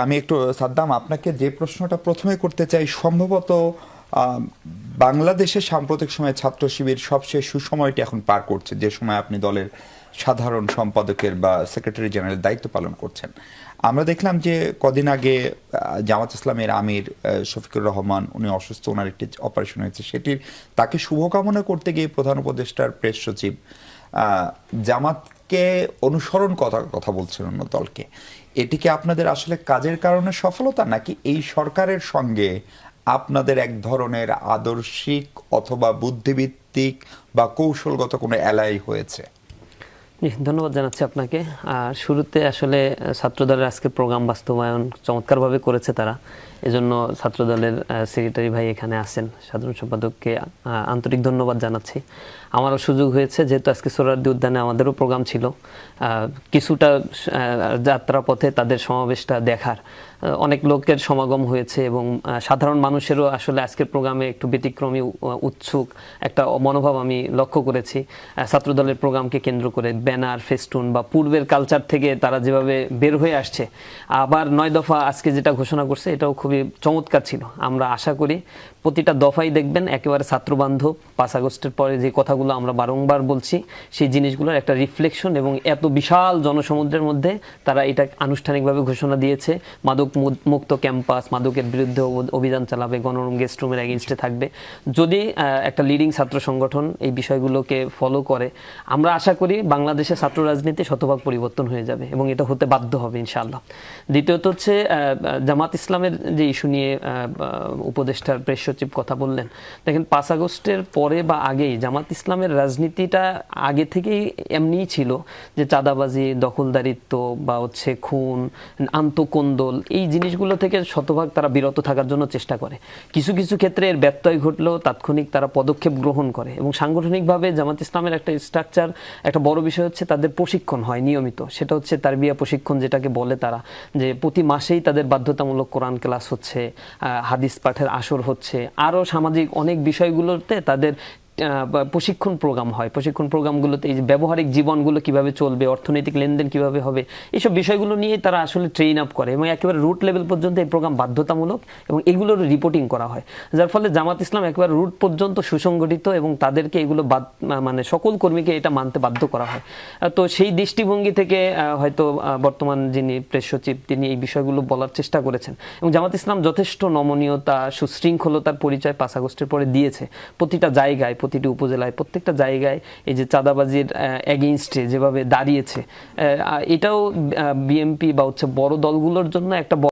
আমি একটু সাদ্দাম আপনাকে যে প্রশ্নটা প্রথমে করতে চাই, সম্ভবত বাংলাদেশের সাম্প্রতিক সময়ে ছাত্র শিবির সবচেয়ে সুসময়টি এখন পার করছে, যে সময় আপনি দলের সাধারণ সম্পাদকের বা সেক্রেটারি জেনারেলের দায়িত্ব পালন করছেন। আমরা দেখলাম যে কদিন আগে জামাত ইসলামের আমির শফিকুর রহমান, উনি অসুস্থ, ওনার একটি অপারেশন হয়েছে, সেটির তাকে শুভকামনা করতে গিয়ে প্রধান উপদেষ্টার প্রেস সচিব জামাতকে অনুসরণ কথা বলছেন অন্য দলকে। এটি কি আপনাদের আসলে কাজের কারণে সফলতা, নাকি এই সরকারের সঙ্গে আপনাদের এক ধরনের আদর্শিক অথবা বুদ্ধিভিত্তিক বা কৌশলগত কোনো এলাই হয়েছে? ধন্যবাদ জানাচ্ছি আপনাকে। শুরুতে আসলে ছাত্রদলের আজকে প্রোগ্রাম বাস্তবায়ন চমৎকারভাবে করেছে তারা, এজন্য ছাত্রদলের সেক্রেটারি ভাই এখানে আছেন, সাধারণ সম্পাদককে আন্তরিক ধন্যবাদ জানাচ্ছি। আমারও সুযোগ হয়েছে, যেহেতু আজকে সোহরাওয়ার্দী উদ্যানে আমাদেরও প্রোগ্রাম ছিল, কিছুটা যাত্রা পথে তাদের সমাবেশটা দেখার অনেক লোকের সমাগম হয়েছে এবং সাধারণ মানুষেরও আসলে আজকের প্রোগ্রামে একটু ব্যতিক্রমী উৎসুক একটা মনোভাব আমি লক্ষ্য করেছি। ছাত্রদলের প্রোগ্রামকে কেন্দ্র করে ব্যানার, ফেস্টুন বা পূর্বের কালচার থেকে তারা যেভাবে বের হয়ে আসছে, আবার 9 দফা আজকে যেটা ঘোষণা করছে, এটাও খুবই চমৎকার ছিল। আমরা আশা করি প্রতিটা দফাই দেখবেন একেবারে ছাত্রবান্ধব। 5 আগস্টের পরে যে কথাগুলো আমরা বারংবার বলছি, সেই জিনিসগুলোর একটা রিফ্লেকশন, এবং এত বিশাল জনসমুদ্রের মধ্যে তারা এটা আনুষ্ঠানিকভাবে ঘোষণা দিয়েছে। মাদক মুক্ত ক্যাম্পাস, মাদকের বিরুদ্ধে অভিযান চালাবে, গণরুম গেস্ট রুমের এগেইনস্টে থাকবে। যদি একটা লিডিং ছাত্র সংগঠন এই বিষয়গুলোকে ফলো করে, আমরা আশা করি বাংলাদেশের ছাত্র রাজনীতি শতভাগ পরিবর্তন হয়ে যাবে এবং এটা হতে বাধ্য হবে ইনশাআল্লাহ। দ্বিতীয়ত হচ্ছে জামাত ইসলামের যে ইস্যু নিয়ে উপদেষ্টার প্রেস সচিব কথা বললেন। দেখেন, 5 আগস্টের পরে বা আগেই জামাত ইসলামের রাজনীতিটা আগে থেকেই এমনিই ছিল যে চাঁদাবাজি, দখলদারিত্ব বা হচ্ছে খুন, আন্তঃকোন্দল, এই জিনিসগুলো থেকে শতভাগ তারা বিরত থাকার জন্য চেষ্টা করে। কিছু কিছু ক্ষেত্রে এর ব্যত্যয় ঘটলেও তাৎক্ষণিক তারা পদক্ষেপ গ্রহণ করে এবং সাংগঠনিকভাবে জামাত ইসলামের একটা স্ট্রাকচার, একটা বড় বিষয় হচ্ছে তাদের প্রশিক্ষণ হয় নিয়মিত। সেটা হচ্ছে তারবিয়া প্রশিক্ষণ, যেটাকে বলে তারা, যে প্রতি মাসেই তাদের বাধ্যতামূলক কোরআন ক্লাস হচ্ছে, হাদিস পাঠের আসর হচ্ছে, আরও সামাজিক অনেক বিষয়গুলোতে তাদের প্রশিক্ষণ প্রোগ্রাম হয়। প্রশিক্ষণ প্রোগ্রামগুলোতে এই যে ব্যবহারিক জীবনগুলো কিভাবে চলবে, অর্থনৈতিক লেনদেন কিভাবে হবে, এইসব বিষয়গুলো নিয়ে তারা আসলে ট্রেন আপ করে এবং একেবারে রুট লেভেল পর্যন্ত এই প্রোগ্রাম বাধ্যতামূলক এবং এগুলোর রিপোর্টিং করা হয়, যার ফলে জামাত ইসলাম একেবারে রুট পর্যন্ত সুসংগঠিত এবং তাদেরকে এগুলো মানে সকল কর্মীকে এটা মানতে বাধ্য করা হয়। তো সেই দৃষ্টিভঙ্গি থেকে হয়তো বর্তমান যিনি প্রেস সচিব, তিনি এই বিষয়গুলো বলার চেষ্টা করেছেন এবং জামাত ইসলাম যথেষ্ট নমনীয়তা, সুশৃঙ্খলতার পরিচয় 5 আগস্টের পরে দিয়েছে। প্রতিটা জায়গায়, প্রতিটি উপজেলায়, প্রত্যেকটা জায়গায় এই যে চাঁদাবাজির এগেইনস্টে যেভাবে দাঁড়িয়েছে, এটাও বিএনপি বা হচ্ছে বড় দলগুলোর জন্য একটা